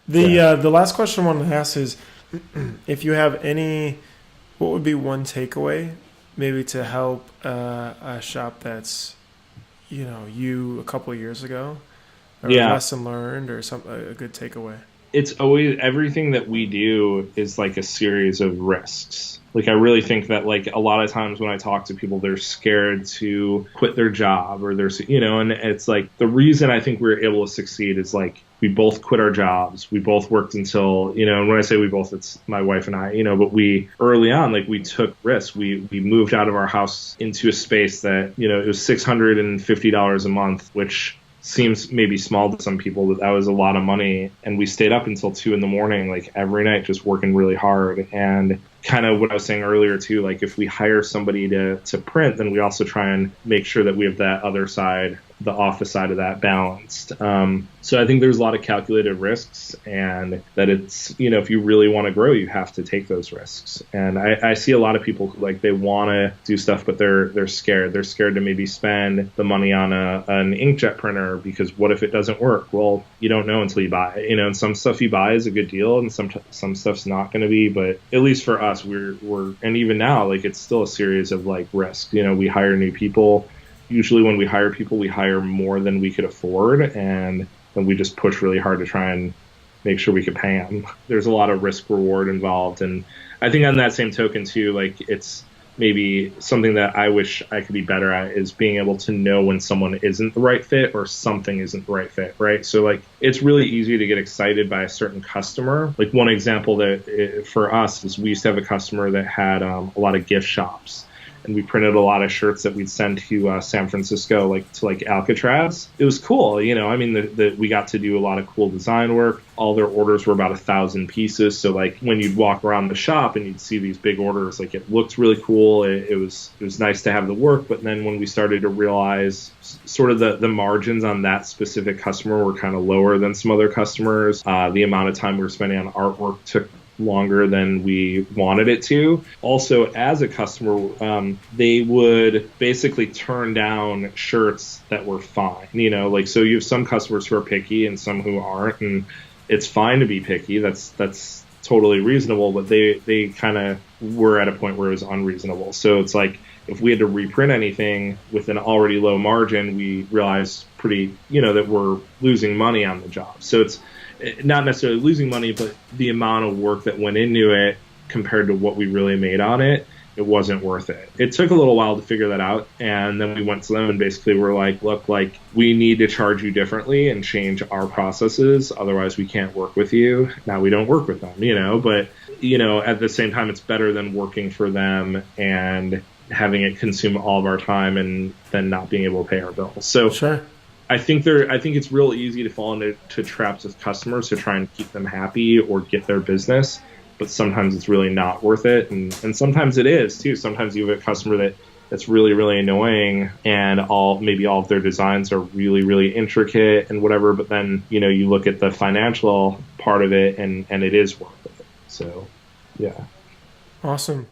The last question I wanted to ask is, if you have what would be one takeaway, maybe to help a shop that's, you a couple of years ago, or a lesson learned, or a good takeaway? It's always, everything that we do is like a series of risks. Like, I really think that, like, a lot of times when I talk to people, they're scared to quit their job, or and it's like, the reason I think we're able to succeed is, like, we both quit our jobs. We both worked until, and when I say we both, it's my wife and I, but we early on, like, we took risks. We moved out of our house into a space that, it was $650 a month, which seems maybe small to some people, but that was a lot of money. And we stayed up until 2 a.m, like, every night, just working really hard. And kind of what I was saying earlier too, like, if we hire somebody to print, then we also try and make sure that we have that other side, the office side of that, balanced. So I think there's a lot of calculated risks, and that it's, if you really want to grow, you have to take those risks. And I see a lot of people who, like, they want to do stuff, but they're scared. They're scared to maybe spend the money on an inkjet printer, because what if it doesn't work? Well, you don't know until you buy it. And some stuff you buy is a good deal, and some stuff's not going to be. But at least for us, we're and even now, like, it's still a series of, like, risks. We hire new people. Usually when we hire people, we hire more than we could afford, and then we just push really hard to try and make sure we could pay them. There's a lot of risk reward involved. And I think on that same token too, like, it's maybe something that I wish I could be better at, is being able to know when someone isn't the right fit or something isn't the right fit, right? So, like, it's really easy to get excited by a certain customer. Like, one example that for us is, we used to have a customer that had a lot of gift shops. And we printed a lot of shirts that we'd send to San Francisco, to Alcatraz. It was cool, I mean, we got to do a lot of cool design work. All their orders were about 1,000 pieces. So, like, when you'd walk around the shop and you'd see these big orders, like, it looked really cool. It was nice to have the work. But then when we started to realize sort of the margins on that specific customer were kind of lower than some other customers, the amount of time we were spending on artwork took longer than we wanted it to. Also, as a customer, they would basically turn down shirts that were fine. So you have some customers who are picky and some who aren't, and it's fine to be picky. That's totally reasonable, but they kind of were at a point where it was unreasonable. So it's like, if we had to reprint anything with an already low margin, we realized that we're losing money on the job. So it's not necessarily losing money, but the amount of work that went into it compared to what we really made on it, it wasn't worth it. It took a little while to figure that out. And then we went to them and basically were like, look, like, we need to charge you differently and change our processes. Otherwise, we can't work with you. Now we don't work with them, but, at the same time, it's better than working for them and having it consume all of our time and then not being able to pay our bills. So sure. I think it's real easy to fall into traps with customers to try and keep them happy or get their business, but sometimes it's really not worth it, and sometimes it is too. Sometimes you have a customer that's really, really annoying, and all of their designs are really, really intricate and whatever, but then you look at the financial part of it, and it is worth it. So yeah. Awesome.